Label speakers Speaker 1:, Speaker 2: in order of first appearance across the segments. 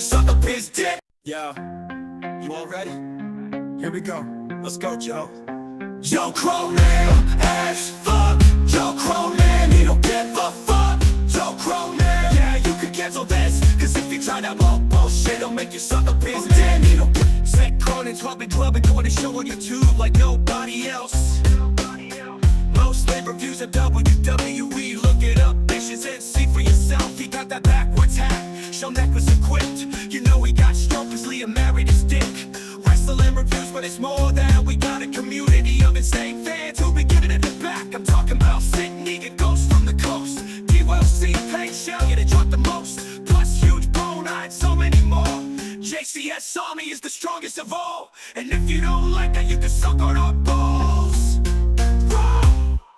Speaker 1: suck up his dick. Yo, you all ready? Here we go. Let's go, Joe. Joe Cronin, as fuck. Joe Cronin, he don't give a fuck. Joe Cronin, yeah, you can cancel this, cause if you try that bullshit, it'll make you suck up his dick. He don't say Cronin's clubbing, doing a show on YouTube like nobody else. Most live reviews of WWE, look it up, bitches, and see for yourself. He got that backwards hat, show necklace equipped. You know he got stroke cause Leah married his dick. Wrestling reviews, but it's more than we got a community of insane fans who'll be giving it back. I'm talking about Sydney and Ghost from the coast. D-Well-C, Pain Shell, yeah, they drop the most. Plus huge bone, I had so many more. JCS Army is the strongest of all. And if you don't like that, you can suck on our balls.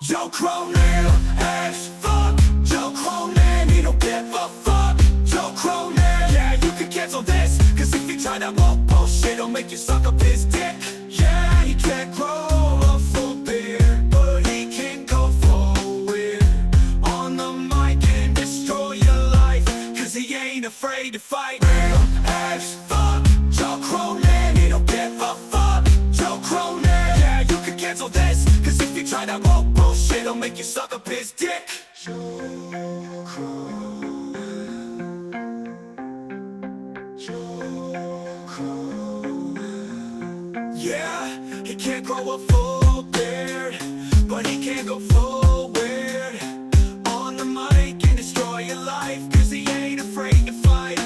Speaker 1: Joe Cronin, as fuck. Joe Cronin, he don't give a fuck. Joe Cronin, yeah, you can cancel this, cause if you try that bullshit, it'll make you suck up his dick. Yeah, he can't grow a full beard, but he can go forward on the mic and destroy your life, cause he ain't afraid to fight. As fuck. Joe Cronin, he don't give a fuck. Joe Cronin, yeah, you can cancel this, cause if you try that bullshit, it'll make you suck up his dick. Joe Cronin, Joe Cronin. Yeah, he can't grow a full beard, but he can go forward on the mic and destroy your life, cause he ain't afraid to fight.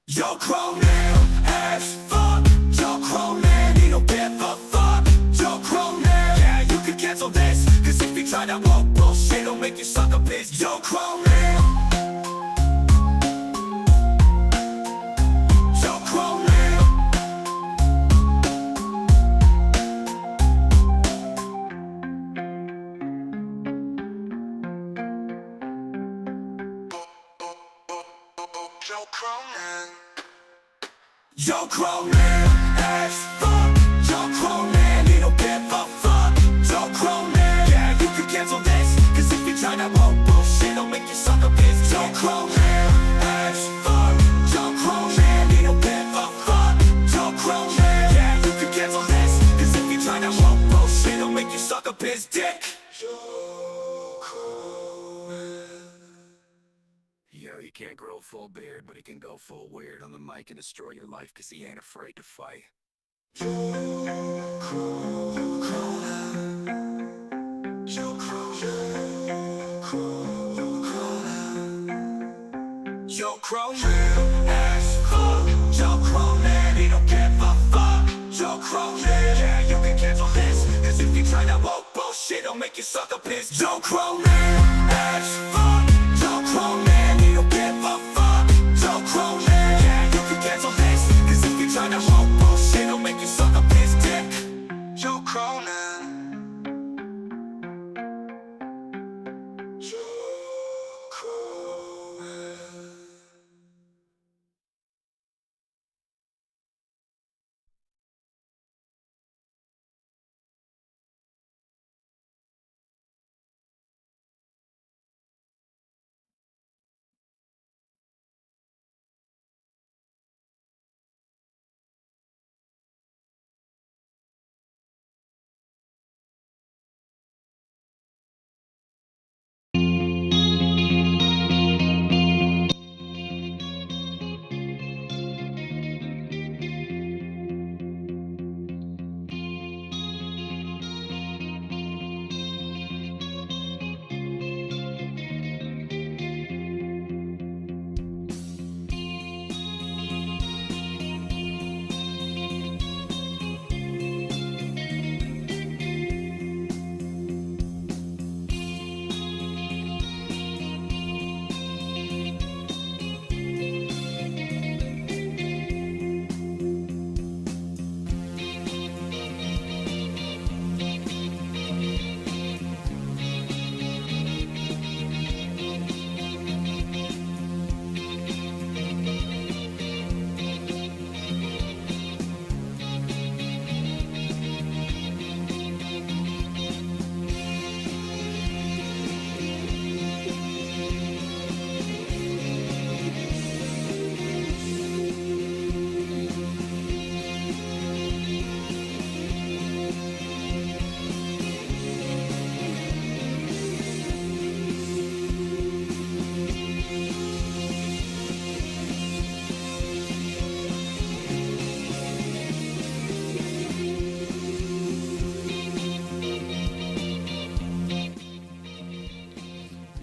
Speaker 1: Joe Cronin, as fuck. Joe Cronin, he don't give a fuck. Joe Cronin, yeah, you can cancel this, cause if you try that bullshit, it'll make you suck up his. Joe Cronin, Joe Cronin. Joe Cronin, Joe Cronin, as fuck. Joe Cronin, he don't give a fuck. Joe Cronin, yeah, you can cancel this, cause if you try that bullshit, it'll make you suck up his. Joe Cronin, as fuck. Joe Cronin, he don't give a fuck. Joe Cronin, yeah, you can cancel this, cause if you try that bullshit, it'll make you suck up his dick. Joe Cronin. Yo, he can't grow a full beard, but he can go full weird on the mic and destroy your life, cause he ain't afraid to fight. Joe Cronin, Joe Cronin, Joe Cronin, as fuck. Joe Cronin, he don't give a fuck. Joe Cronin, yeah, you can cancel this, cause if you try that bullshit, it'll make you suck up his. Joe Cronin, as fuck. Joe Cronin, he don't give a fuck. Joe Cronin, yeah, you can cancel this, cause if you try that bullshit, it'll make you suck up his dick. Joe Cronin.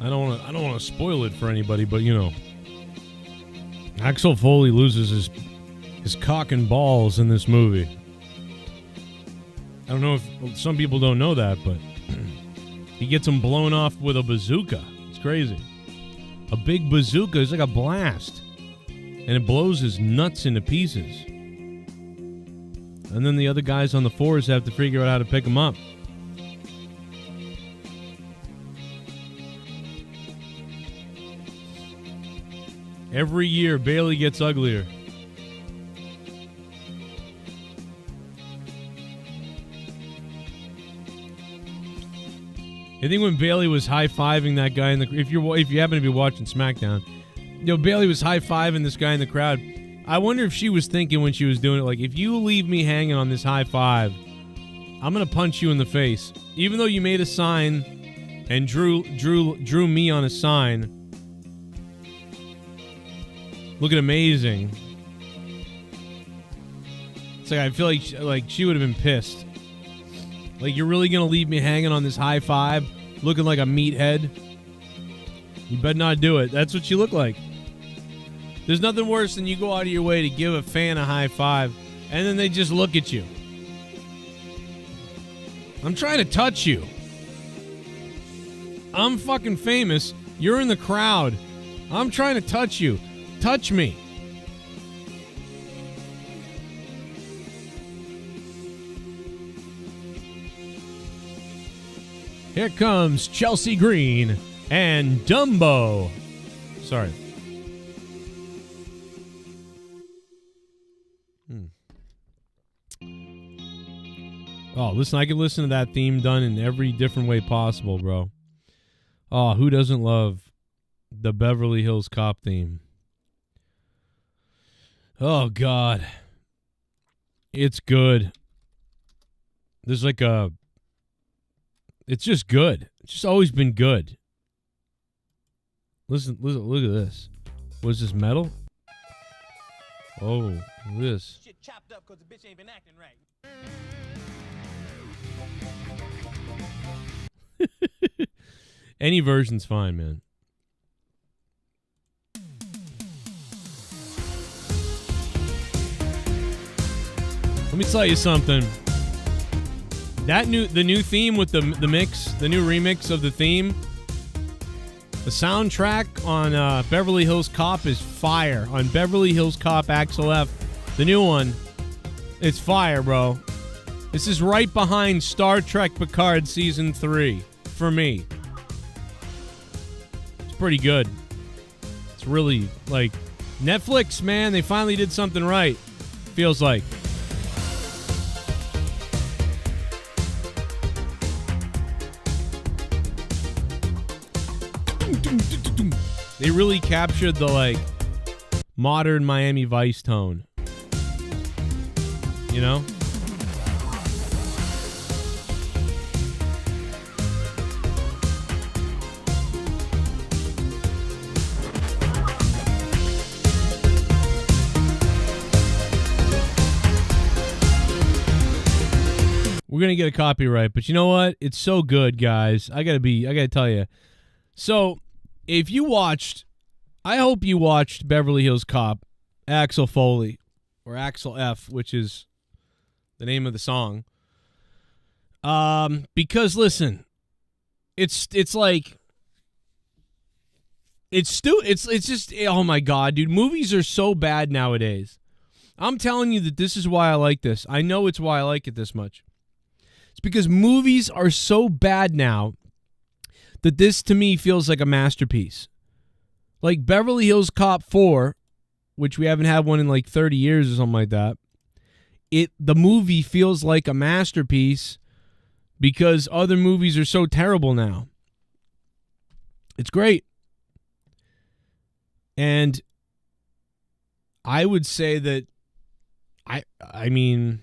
Speaker 2: I don't want to spoil it for anybody, but you know, Axel Foley loses his cock and balls in this movie. I don't know if some people don't know that, but he gets him blown off with a bazooka. It's crazy. A big bazooka is like a blast, and it blows his nuts into pieces. And then the other guys on the force have to figure out how to pick him up. Every year, Bailey gets uglier. I think when Bailey was high-fiving that guy in the... If you happen to be watching SmackDown, you know, Bailey was high-fiving this guy in the crowd. I wonder if she was thinking when she was doing it, like, if you leave me hanging on this high five, I'm going to punch you in the face. Even though you made a sign and drew me on a sign... Looking amazing. It's like I feel like she would have been pissed. Like, you're really gonna leave me hanging on this high five, looking like a meathead? You better not do it. That's what you look like. There's nothing worse than you go out of your way to give a fan a high five, and then they just look at you. I'm trying to touch you. I'm fucking famous. You're in the crowd. I'm trying to touch you. Touch me. Here comes Chelsea Green and Dumbo. Sorry. Oh, listen, I can listen to that theme done in every different way possible, bro. Oh, who doesn't love the Beverly Hills Cop theme? Oh, God. It's good. There's like a... It's just good. It's just always been good. Listen, look at this. Was this metal? Oh, look at this. Shit chopped up because the bitch ain't been acting right. Any version's fine, man. Let me tell you something. The new theme with the mix, the new remix of the theme, the soundtrack on Beverly Hills Cop is fire. On Beverly Hills Cop Axel F, the new one, it's fire, bro. This is right behind Star Trek Picard Season 3 for me. It's pretty good. It's really, like, Netflix, man, they finally did something right. Feels like. They really captured the, like, modern Miami Vice tone. You know? We're going to get a copyright, but you know what? It's so good, guys. I got to tell you. So, if you watched, I hope you watched Beverly Hills Cop, Axel Foley, or Axel F, which is the name of the song. Because listen, it's like, it's just, oh my God, dude, movies are so bad nowadays. I'm telling you that this is why I like this. I know it's why I like it this much. It's because movies are so bad now that this, to me, feels like a masterpiece. Like Beverly Hills Cop 4, which we haven't had one in like 30 years or something like that, the movie feels like a masterpiece because other movies are so terrible now. It's great. And I would say that, I mean,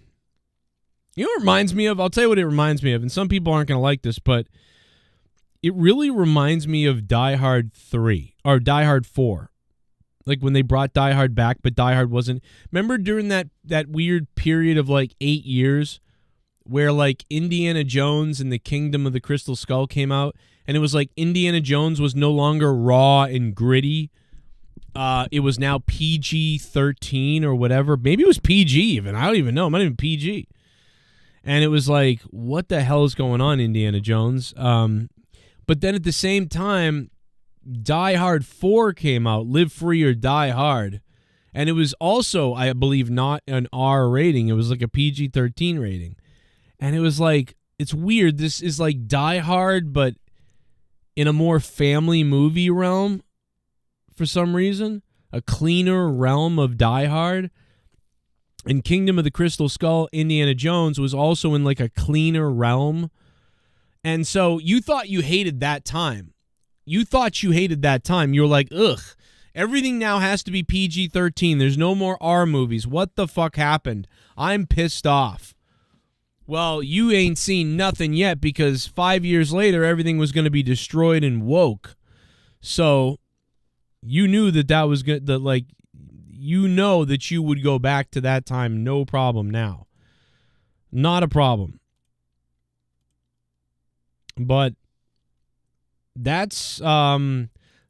Speaker 2: you know what it reminds me of? I'll tell you what it reminds me of, and some people aren't going to like this, but it really reminds me of Die Hard 3, or Die Hard 4. Like when they brought Die Hard back, but Die Hard wasn't. Remember during that weird period of like 8 years where like Indiana Jones and the Kingdom of the Crystal Skull came out, and it was like Indiana Jones was no longer raw and gritty. It was now PG-13 or whatever. Maybe it was PG even. I don't even know. It might have been PG. And it was like, what the hell is going on, Indiana Jones? But then at the same time, Die Hard 4 came out, Live Free or Die Hard. And it was also, I believe, not an R rating. It was like a PG-13 rating. And it was like, it's weird. This is like Die Hard, but in a more family movie realm for some reason. A cleaner realm of Die Hard. And Kingdom of the Crystal Skull, Indiana Jones, was also in like a cleaner realm. And so you thought you hated that time. You thought you hated that time. You were like, ugh. Everything now has to be PG-13. There's no more R movies. What the fuck happened? I'm pissed off. Well, you ain't seen nothing yet because 5 years later, everything was going to be destroyed and woke. So you knew that was good. That like, you know that you would go back to that time. No problem now. Not a problem. But that's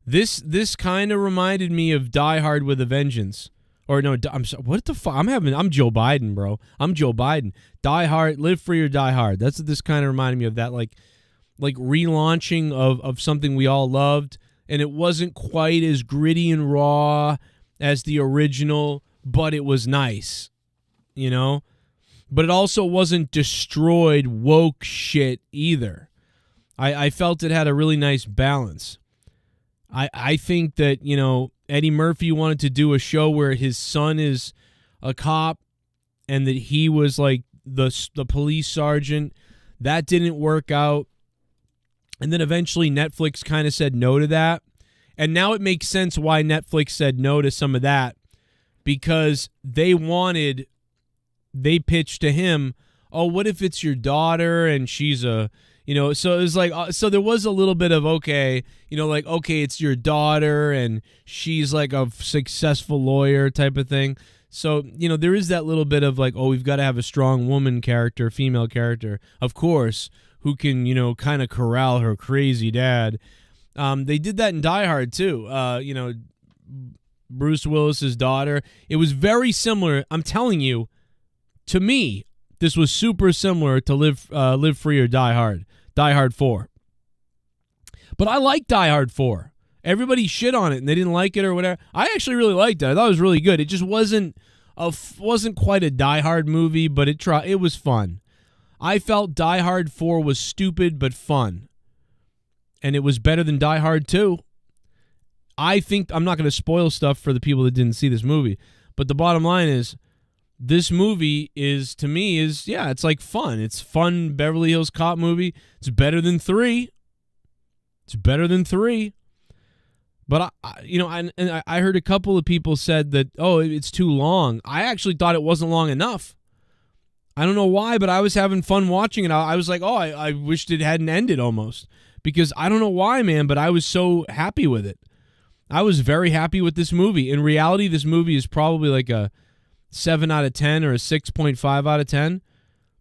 Speaker 2: This kind of reminded me of Die Hard with a Vengeance. Or no, I'm sorry, what the fuck? I'm Joe Biden, bro. I'm Joe Biden. Die Hard, Live Free or Die Hard. That's what this kind of reminded me of, that like relaunching of something we all loved, and it wasn't quite as gritty and raw as the original, but it was nice, you know? But it also wasn't destroyed woke shit either. I felt it had a really nice balance. I think that, you know, Eddie Murphy wanted to do a show where his son is a cop and that he was like the police sergeant. That didn't work out. And then eventually Netflix kind of said no to that. And now it makes sense why Netflix said no to some of that, because they pitched to him, oh, what if it's your daughter and she's a, you know, so it was like, so there was a little bit of, okay, you know, like, okay, it's your daughter and she's like a successful lawyer type of thing. So, you know, there is that little bit of like, oh, we've got to have a strong woman character, female character, of course, who can, you know, kind of corral her crazy dad. They did that in Die Hard too. You know, Bruce Willis's daughter. It was very similar. I'm telling you, to me, this was super similar to Live Free or Die Hard. Die Hard 4. But I like Die Hard 4. Everybody shit on it and they didn't like it or whatever. I actually really liked it. I thought it was really good. It just wasn't quite a Die Hard movie, but it was fun. I felt Die Hard 4 was stupid but fun. And it was better than Die Hard 2. I think, I'm not going to spoil stuff for the people that didn't see this movie, but the bottom line is, this movie is, to me, it's like fun. It's fun Beverly Hills Cop movie. It's better than 3. It's better than 3. But, I heard a couple of people said that, oh, it's too long. I actually thought it wasn't long enough. I don't know why, but I was having fun watching it. I was like, oh, I wished it hadn't ended almost. Because I don't know why, man, but I was so happy with it. I was very happy with this movie. In reality, this movie is probably like a 7 out of 10 or a 6.5 out of 10.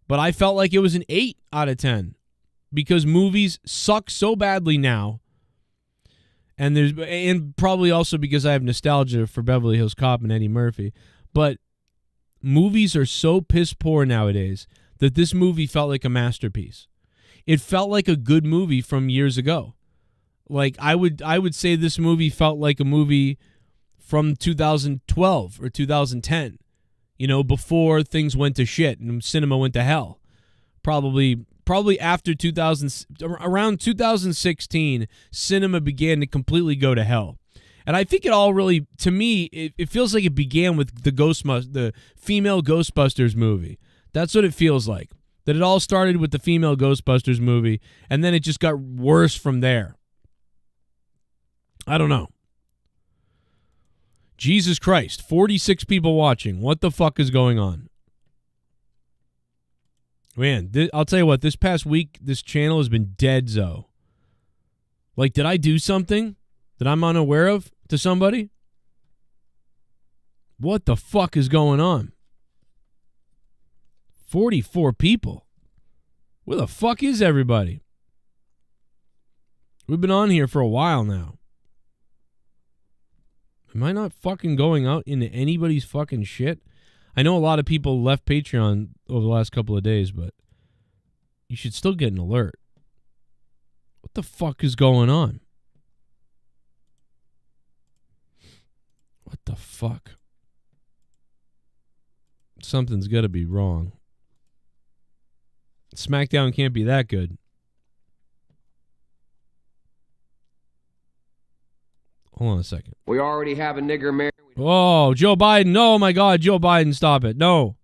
Speaker 2: But I felt like it was an 8 out of 10. Because movies suck so badly now. And probably also because I have nostalgia for Beverly Hills Cop and Eddie Murphy. But movies are so piss poor nowadays that this movie felt like a masterpiece. It felt like a good movie from years ago. Like I would say this movie felt like a movie from 2012 or 2010. You know, before things went to shit and cinema went to hell. Probably after around 2016, cinema began to completely go to hell. And I think it all really, to me, it feels like it began with the female Ghostbusters movie. That's what it feels like. That it all started with the female Ghostbusters movie, and then it just got worse from there. I don't know. Jesus Christ, 46 people watching. What the fuck is going on? Man, I'll tell you what, this past week, this channel has been dead-zo. Like, did I do something that I'm unaware of to somebody? What the fuck is going on? 44 people. Where the fuck is everybody? We've been on here for a while now. Am I not fucking going out into anybody's fucking shit? I know a lot of people left Patreon over the last couple of days, but you should still get an alert. What the fuck is going on? What the fuck? Something's got to be wrong. SmackDown can't be that good. Hold on a second.
Speaker 3: We already have a nigger mayor.
Speaker 2: Oh, Joe Biden. Oh, my God. Joe Biden, stop it. No.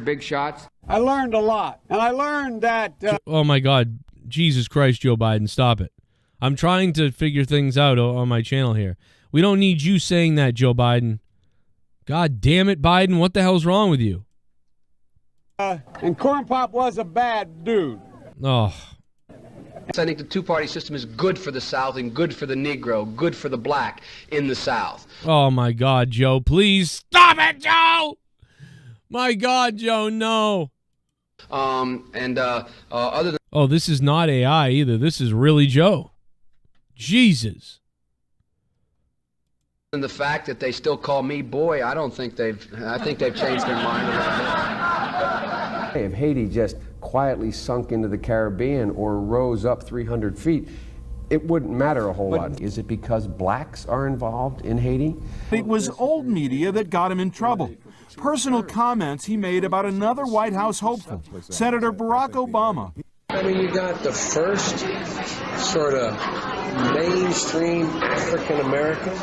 Speaker 3: Big shots.
Speaker 4: I learned a lot. And I learned that...
Speaker 2: Oh, my God. Jesus Christ, Joe Biden, stop it. I'm trying to figure things out on my channel here. We don't need you saying that, Joe Biden. God damn it, Biden. What the hell's wrong with you?
Speaker 4: and Corn Pop was a bad dude.
Speaker 2: Oh.
Speaker 3: I think the two-party system is good for the South and good for the Negro, good for the black in the South.
Speaker 2: Oh, my God, Joe. Please stop it, Joe. My God, Joe, no.
Speaker 3: Other than...
Speaker 2: Oh, this is not AI either. This is really Joe. Jesus.
Speaker 3: And the fact that they still call me boy, I think they've changed their mind a little bit.
Speaker 5: If Haiti just quietly sunk into the Caribbean or rose up 300 feet, it wouldn't matter a whole lot. Is it because blacks are involved in Haiti?
Speaker 6: It was old media that got him in trouble. Personal comments he made about another White House hopeful, Senator Barack Obama.
Speaker 3: I mean, you got the first sort of mainstream African American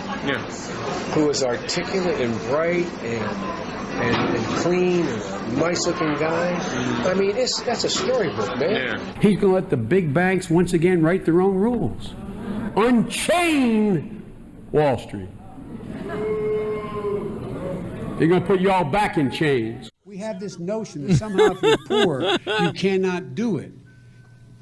Speaker 3: who is articulate and bright and clean and a nice-looking guy. I mean, that's a storybook, man.
Speaker 7: He's going to let the big banks once again write their own rules. Unchain Wall Street. They're going to put you all back in chains.
Speaker 8: We have this notion that somehow if you're poor, you cannot do it.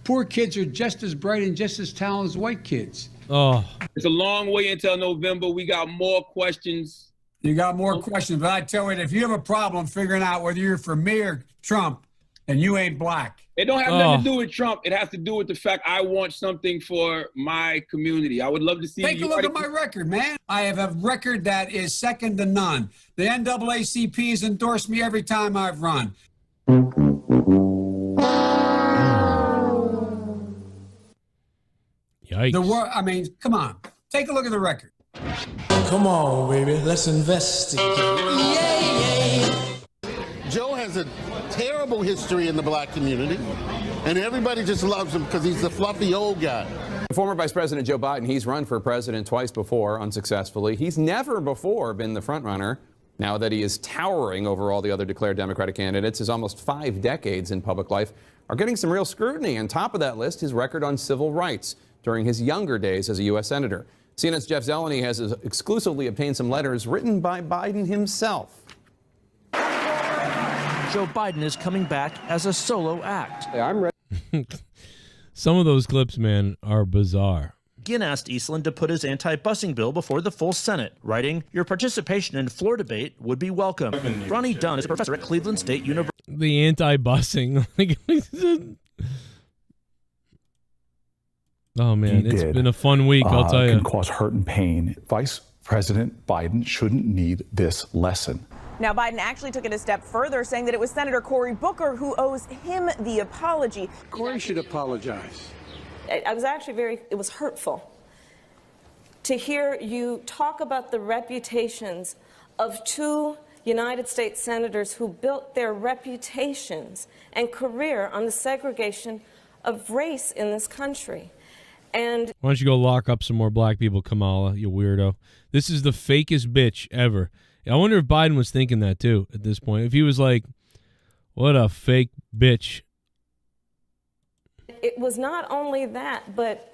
Speaker 8: Poor kids are just as bright and just as talented as white kids.
Speaker 2: Oh.
Speaker 9: It's a long way until November. We got more questions.
Speaker 8: You got more questions, but I tell you, if you have a problem figuring out whether you're for me or Trump, and you ain't black.
Speaker 9: It don't have nothing to do with Trump. It has to do with the fact I want something for my community. I would love to see.
Speaker 8: Take a look at my record, man. I have a record that is second to none. The NAACP has endorsed me every time I've run.
Speaker 2: Yikes.
Speaker 8: I mean, come on. Take a look at the record.
Speaker 10: Come on, baby. Let's investigate.
Speaker 11: Joe has a terrible history in the black community, and everybody just loves him because he's the fluffy old guy.
Speaker 12: Former Vice President Joe Biden, he's run for president twice before, unsuccessfully. He's never before been the front runner. Now that he is towering over all the other declared Democratic candidates, his almost 5 decades in public life are getting some real scrutiny. On top of that list, his record on civil rights during his younger days as a U.S. Senator. CNN's Jeff Zeleny has exclusively obtained some letters written by Biden himself.
Speaker 13: Joe Biden is coming back as a solo act.
Speaker 3: Hey, I'm ready.
Speaker 2: Some of those clips, man, are bizarre.
Speaker 13: Ginn asked Eastland to put his anti-busing bill before the full Senate, writing, "Your participation in floor debate would be welcome." Ronnie Dunn is a professor at Cleveland State University.
Speaker 2: The anti-busing. Oh, man, it's been a fun week, I'll tell you.
Speaker 14: Can cause hurt and pain. Vice President Biden shouldn't need this lesson.
Speaker 15: Now, Biden actually took it a step further, saying that it was Senator Cory Booker who owes him the apology.
Speaker 8: Cory should apologize.
Speaker 16: I was actually it was hurtful to hear you talk about the reputations of 2 United States senators who built their reputations and career on the segregation of race in this country. And
Speaker 2: why don't you go lock up some more black people, Kamala, you weirdo. This is the fakest bitch ever. I wonder if Biden was thinking that, too, at this point. If he was like, what a fake bitch.
Speaker 16: it was not only that, but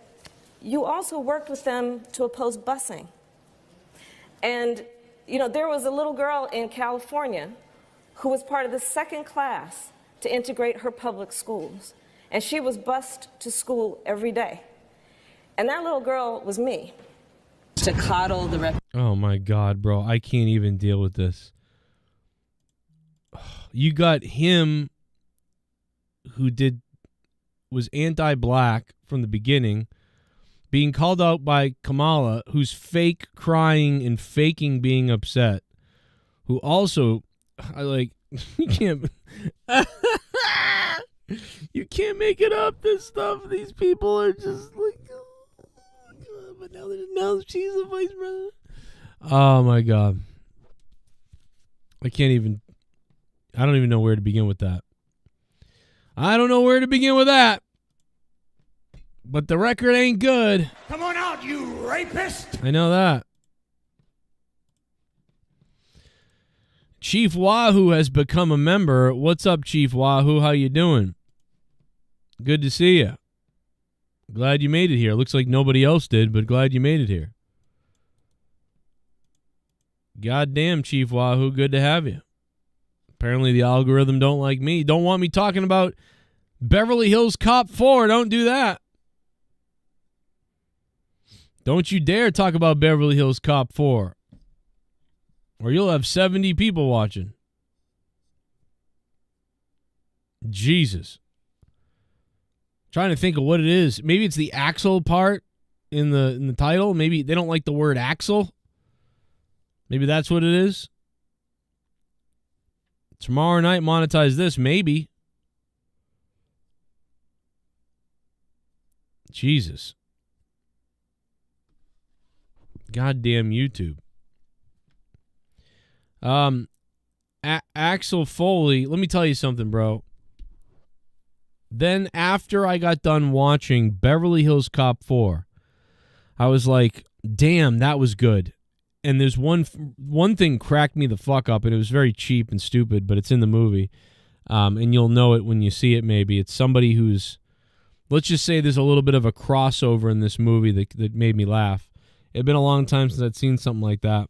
Speaker 16: you also worked with them to oppose busing. And, you know, there was a little girl in California who was part of the second class to integrate her public schools. And she was bused to school every day. And that little girl was me. To coddle the
Speaker 2: Oh, my God, bro. I can't even deal with this. You got him who did was anti-black from the beginning, being called out by Kamala, who's fake crying and faking being upset, who also, you can't, you can't make it up, this stuff. These people are just like, oh God, but now she's the vice president. Oh my God. I don't even know where to begin with that. I don't know where to begin with that. But the record ain't good.
Speaker 10: Come on out, you rapist!
Speaker 2: I know that. Chief Wahoo has become a member. What's up, Chief Wahoo? How you doing? Good to see you. Glad you made it here. Looks like nobody else did, but glad you made it here. Goddamn, Chief Wahoo, good to have you. Apparently the algorithm don't like me. Don't want me talking about Beverly Hills Cop 4. Don't do that. Don't you dare talk about Beverly Hills Cop 4. Or you'll have 70 people watching. Jesus. Trying to think of what it is. Maybe it's the Axel part in the title. Maybe they don't like the word Axel. Maybe that's what it is. Tomorrow night, monetize this. Maybe. Jesus. Goddamn YouTube. Axel Foley, let me tell you something, bro. Then after I got done watching Beverly Hills Cop 4, I was like, damn, that was good. And there's one thing cracked me the fuck up, and it was very cheap and stupid, but it's in the movie. And you'll know it when you see it maybe. It's somebody who's, let's just say there's a little bit of a crossover in this movie that made me laugh. It had been a long time since I'd seen something like that.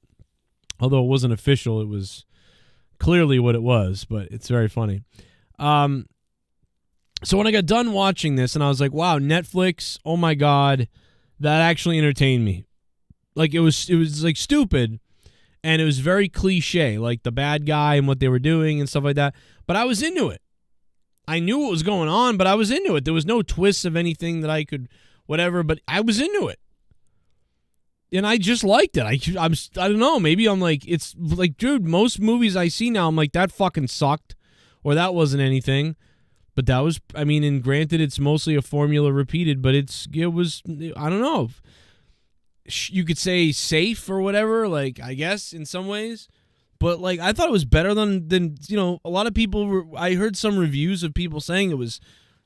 Speaker 2: Although it wasn't official, it was clearly what it was, but it's very funny. So when I got done watching this, and I was like, wow, Netflix, oh my God, that actually entertained me. Like, it was like stupid, and it was very cliche, like the bad guy and what they were doing and stuff like that. But I was into it. I knew what was going on, but I was into it. There was no twists of anything that I could, whatever, but I was into it. And I just liked it. I don't know. Maybe I'm like, it's like, dude, most movies I see now, I'm like, that fucking sucked, or that wasn't anything. But that was, I mean, and granted, it's mostly a formula repeated, but it was, I don't know. You could say safe or whatever, like, I guess in some ways. But like, I thought it was better than you know, a lot of people, I heard some reviews of people saying it was,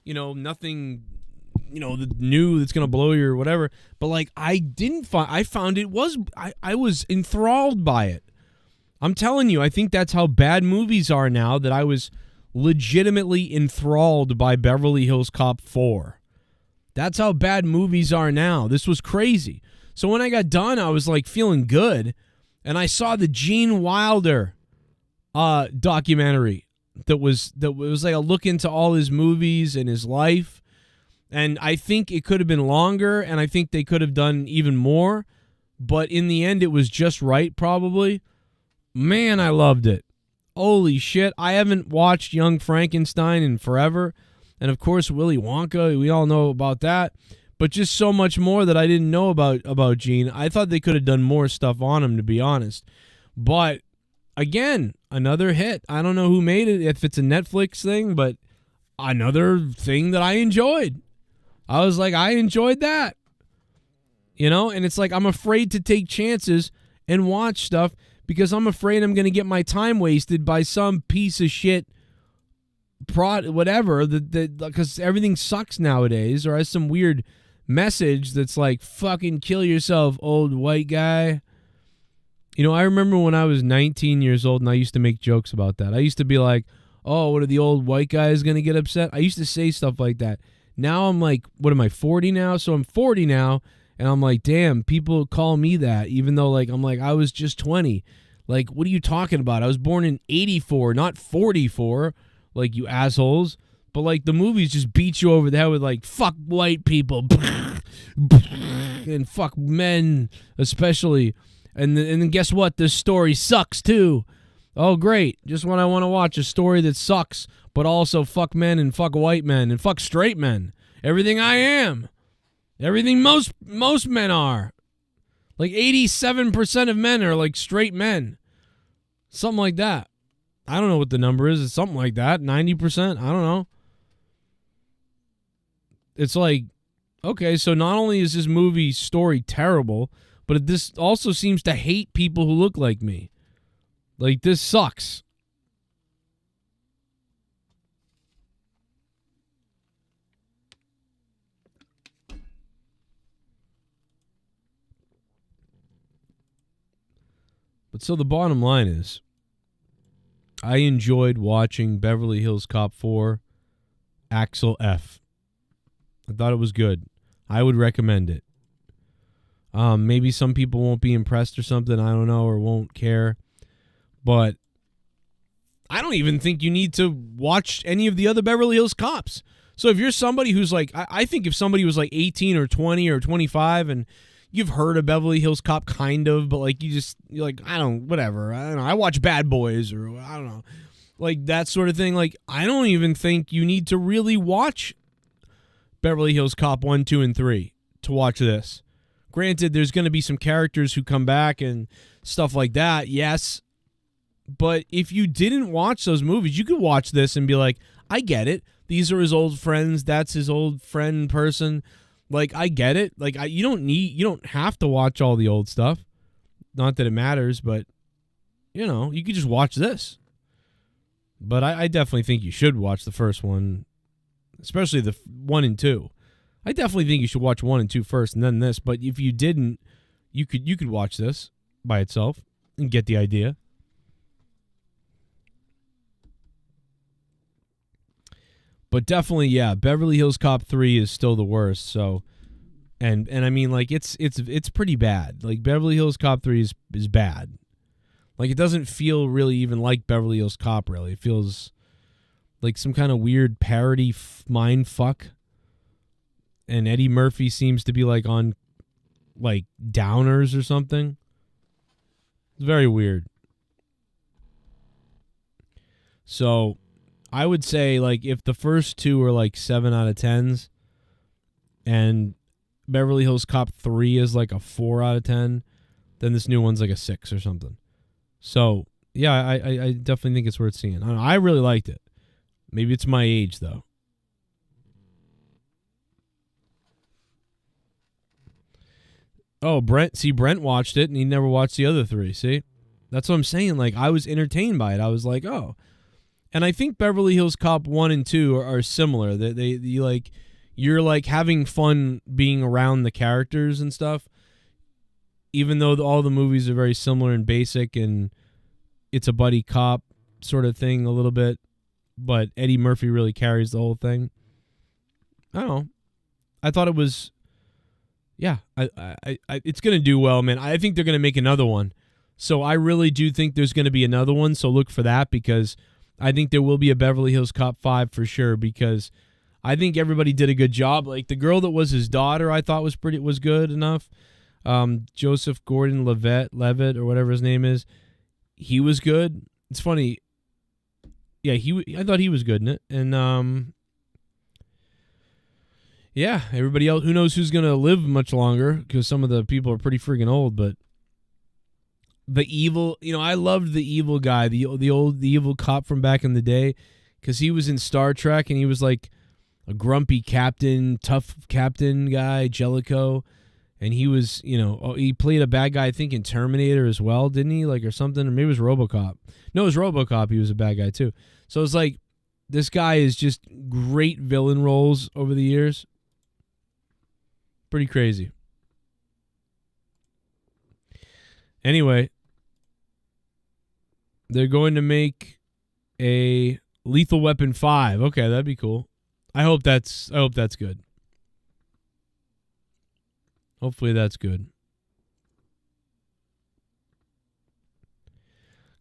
Speaker 2: you know, nothing, you know, new that's going to blow you or whatever. But like, I found it was, I was enthralled by it. I'm telling you, I think that's how bad movies are now, that I was legitimately enthralled by Beverly Hills Cop 4. That's how bad movies are now. This was crazy. So when I got done, I was like feeling good, and I saw the Gene Wilder documentary that was like a look into all his movies and his life. And I think it could have been longer, and I think they could have done even more, but in the end it was just right, probably. Man, I loved it. Holy shit, I haven't watched Young Frankenstein in forever. And of course, Willy Wonka, we all know about that. But just so much more that I didn't know about Gene. I thought they could have done more stuff on him, to be honest. But again, another hit. I don't know who made it, if it's a Netflix thing, but another thing that I enjoyed. I was like, I enjoyed that. You know, and it's like, I'm afraid to take chances and watch stuff because I'm afraid I'm going to get my time wasted by some piece of shit whatever, because everything sucks nowadays, or has some weird message that's like, fucking kill yourself, old white guy. You know, I remember when I was 19 years old and I used to make jokes about that. I used to be like, oh, what are the old white guys going to get upset? I used to say stuff like that. Now I'm like, what am I, 40 now? So I'm 40 now, and I'm like, damn, people call me that, even though, like, I'm like, I was just 20. Like, what are you talking about? I was born in 84, not 44, like, you assholes. But, like, the movies just beat you over the head with, like, fuck white people. And fuck men, especially. And then guess what? This story sucks, too. Oh, great. Just when I want to watch a story that sucks, but also fuck men and fuck white men and fuck straight men. Everything I am. Everything most men are. Like 87% of men are like straight men. Something like that. I don't know what the number is. It's something like that. 90%. I don't know. It's like, okay, so not only is this movie story terrible, but this also seems to hate people who look like me. Like, this sucks. But so the bottom line is, I enjoyed watching Beverly Hills Cop 4, Axel F. I thought it was good. I would recommend it. Maybe some people won't be impressed or something, I don't know, or won't care. But I don't even think you need to watch any of the other Beverly Hills Cops. So if you're somebody who's like, I think if somebody was like 18 or 20 or 25 and you've heard of Beverly Hills Cop kind of, but like you're like, I don't know, I watch Bad Boys or I don't know, like that sort of thing. Like, I don't even think you need to really watch Beverly Hills Cop 1, 2, and 3 to watch this. Granted, there's going to be some characters who come back and stuff like that, yes. But if you didn't watch those movies, you could watch this and be like, I get it. These are his old friends. That's his old friend person. Like, I get it. Like, you don't have to watch all the old stuff. Not that it matters, but, you know, you could just watch this. But I definitely think you should watch the first one, especially the 1 and 2. I definitely think you should watch 1 and 2 first and then this. But if you didn't, you could watch this by itself and get the idea. But definitely, yeah, Beverly Hills Cop 3 is still the worst. So, and I mean, like, it's pretty bad. Like, Beverly Hills Cop 3 is bad. Like, it doesn't feel really even like Beverly Hills Cop, really. It feels like some kind of weird parody mind fuck. And Eddie Murphy seems to be, like, on, like, downers or something. It's very weird. So I would say, like, if the first two are like 7 out of 10s and Beverly Hills Cop 3 is like a 4 out of 10, then this new one's like a 6 or something. So, yeah, I definitely think it's worth seeing. I really liked it. Maybe it's my age, though. Oh, Brent watched it, and he never watched the other 3, see? That's what I'm saying. Like, I was entertained by it. I was like, oh. And I think Beverly Hills Cop 1 and 2 are similar. You're like having fun being around the characters and stuff, even though all the movies are very similar and basic, and it's a buddy cop sort of thing a little bit, but Eddie Murphy really carries the whole thing. I don't know. I thought it was, yeah, it's going to do well, man. I think they're going to make another one. So I really do think there's going to be another one, so look for that, because I think there will be a Beverly Hills Cop 5 for sure, because I think everybody did a good job. Like, the girl that was his daughter, I thought was good enough. Joseph Gordon-Levitt or whatever his name is, he was good. It's funny. Yeah, I thought he was good in it. And yeah, everybody else, who knows who's going to live much longer, because some of the people are pretty freaking old, but the evil, I loved the evil guy, the evil cop from back in the day, because he was in Star Trek and he was like a grumpy captain, tough captain guy, Jellicoe, and he was, he played a bad guy, I think, in Terminator as well, didn't he? Like, or something, or maybe it was RoboCop. No, it was RoboCop. He was a bad guy too. So it's like, this guy is just great villain roles over the years. Pretty crazy. Anyway, they're going to make a Lethal Weapon 5. Okay, that'd be cool. I hope that's good. Hopefully that's good.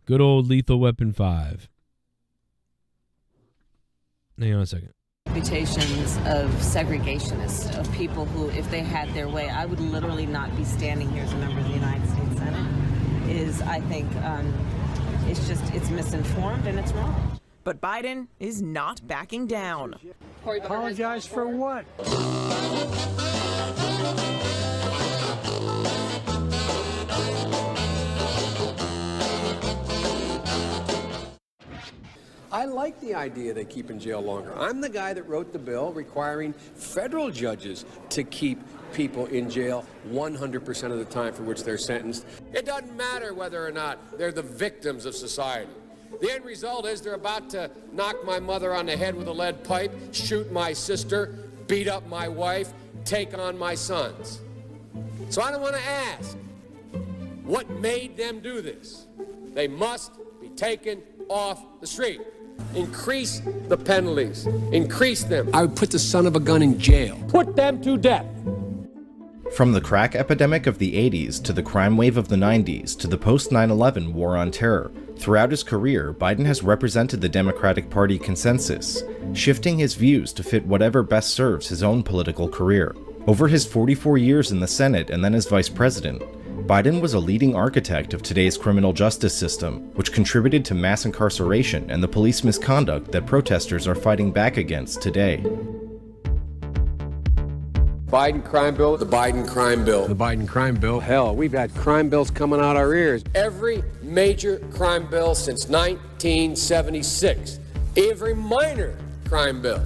Speaker 2: Good old Lethal Weapon 5. Hang on a second.
Speaker 17: Reputations of segregationists, of people who, if they had their way, I would literally not be standing here as a member of the United States Senate, is, I think, it's misinformed and it's wrong.
Speaker 15: But Biden is not backing down.
Speaker 4: Apologize for what?
Speaker 5: I like the idea they keep in jail longer. I'm the guy that wrote the bill requiring federal judges to keep people in jail 100% of the time for which they're sentenced. It doesn't matter whether or not they're the victims of society. The end result is they're about to knock my mother on the head with a lead pipe, shoot my sister, beat up my wife, take on my sons. So I don't want to ask what made them do this. They must be taken off the street. Increase the penalties. Increase them. I would put the son of a gun in jail. Put them to death.
Speaker 18: From the crack epidemic of the 80s to the crime wave of the 90s to the post-9/11 war on terror, throughout his career, Biden has represented the Democratic Party consensus, shifting his views to fit whatever best serves his own political career. Over his 44 years in the Senate and then as vice president, Biden was a leading architect of today's criminal justice system, which contributed to mass incarceration and the police misconduct that protesters are fighting back against today.
Speaker 5: Biden crime bill, the Biden crime bill. The Biden crime bill. Hell, we've had crime bills coming out our ears. Every major crime bill since 1976, every minor crime bill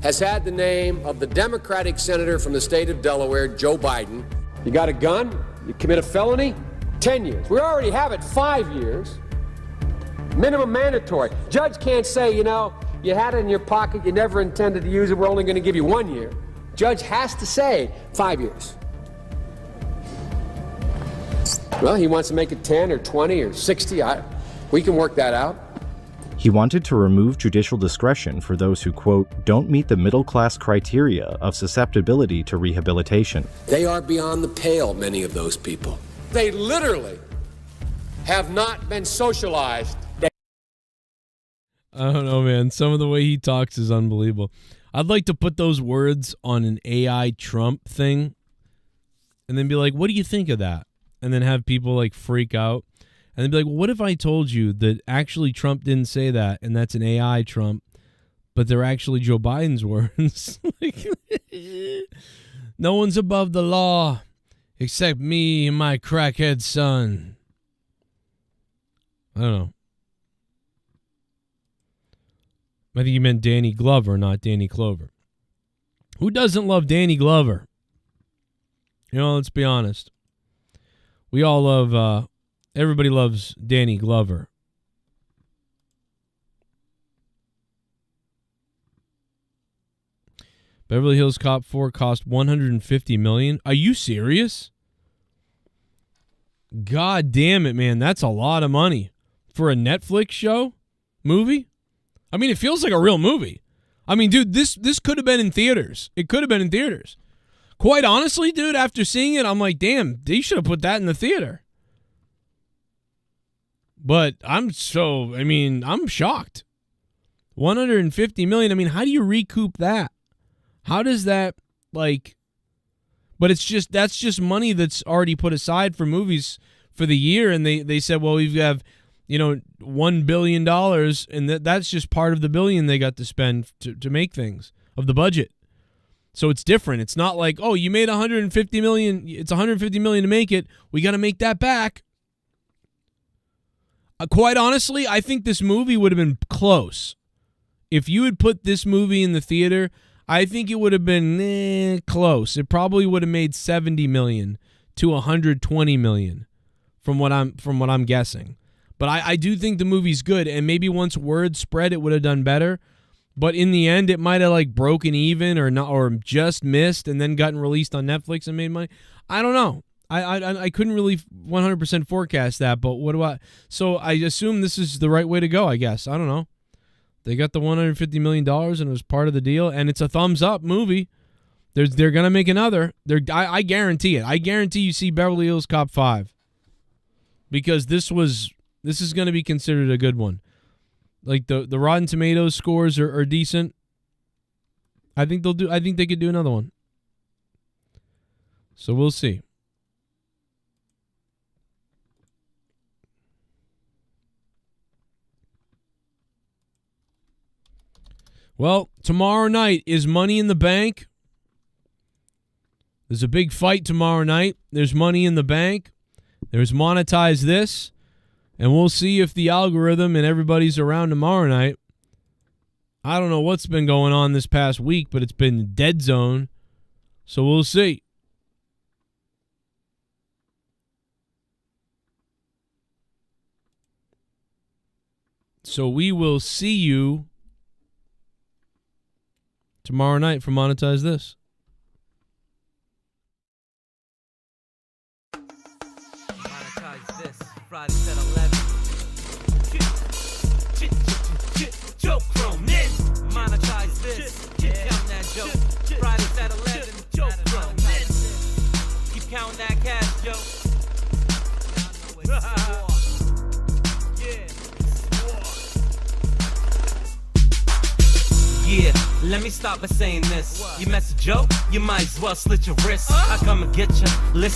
Speaker 5: has had the name of the Democratic senator from the state of Delaware, Joe Biden. You got a gun, you commit a felony, 10 years. We already have it 5 years. Minimum mandatory. Judge can't say, you know, you had it in your pocket, you never intended to use it, we're only going to give you 1 year. Judge has to say 5 years. Well, he wants to make it 10 or 20 or 60. We can work that out.
Speaker 18: He wanted to remove judicial discretion for those who, quote, don't meet the middle-class criteria of susceptibility to rehabilitation.
Speaker 5: They are beyond the pale, many of those people. They literally have not been socialized.
Speaker 2: I don't know, man. Some of the way he talks is unbelievable. I'd like to put those words on an AI Trump thing and then be like, what do you think of that? And then have people like freak out. And then be like, well, what if I told you that actually Trump didn't say that and that's an AI Trump, but they're actually Joe Biden's words? Like, no one's above the law except me and my crackhead son. I don't know. I think you meant Danny Glover, not Danny Clover. Who doesn't love Danny Glover? You know, let's be honest. We all love, everybody loves Danny Glover. Beverly Hills Cop 4 cost $150 million. Are you serious? God damn it, man. That's a lot of money for a Netflix show, movie. I mean, it feels like a real movie. I mean, dude, this could have been in theaters. It could have been in theaters. Quite honestly, dude, after seeing it, I'm like, damn, they should have put that in the theater. But I'm shocked. $150 million. I mean, how do you recoup that? How does that, like, but that's just money that's already put aside for movies for the year. And they said, well, we've got, $1 billion, and that's just part of the billion they got to spend to make things of the budget. So it's different. It's not like, oh, you made $150 million. It's $150 million to make it. We got to make that back. Quite honestly, I think this movie would have been close. If you had put this movie in the theater, I think it would have been close. It probably would have made $70 million to $120 million from what I'm guessing. But I do think the movie's good, and maybe once word spread, it would have done better. But in the end, it might have like broken even or not, or just missed, and then gotten released on Netflix and made money. I don't know. I couldn't really 100% forecast that. But what do I? So I assume this is the right way to go. I guess I don't know. They got the $150 million, and it was part of the deal, and it's a thumbs up movie. They're gonna make another. I guarantee it. I guarantee you see Beverly Hills Cop 5, because this is going to be considered a good one. Like the Rotten Tomatoes scores are decent. I think they could do another one. So we'll see. Well, tomorrow night is Money in the Bank. There's a big fight tomorrow night. There's Money in the Bank. There's Monetize This. And we'll see if the algorithm and everybody's around tomorrow night. I don't know what's been going on this past week, but it's been dead zone. So we'll see. So we will see you tomorrow night for Monetize This.
Speaker 19: Monetize This. Fridays at 11. Joe Cronin. Monetize This. Keep counting that joke. Fridays at 11. Joe Cronin. Keep counting that cash, Joe. Yeah, let me stop by saying this. You mess a joke, you might as well slit your wrist. I come and get you. Listen.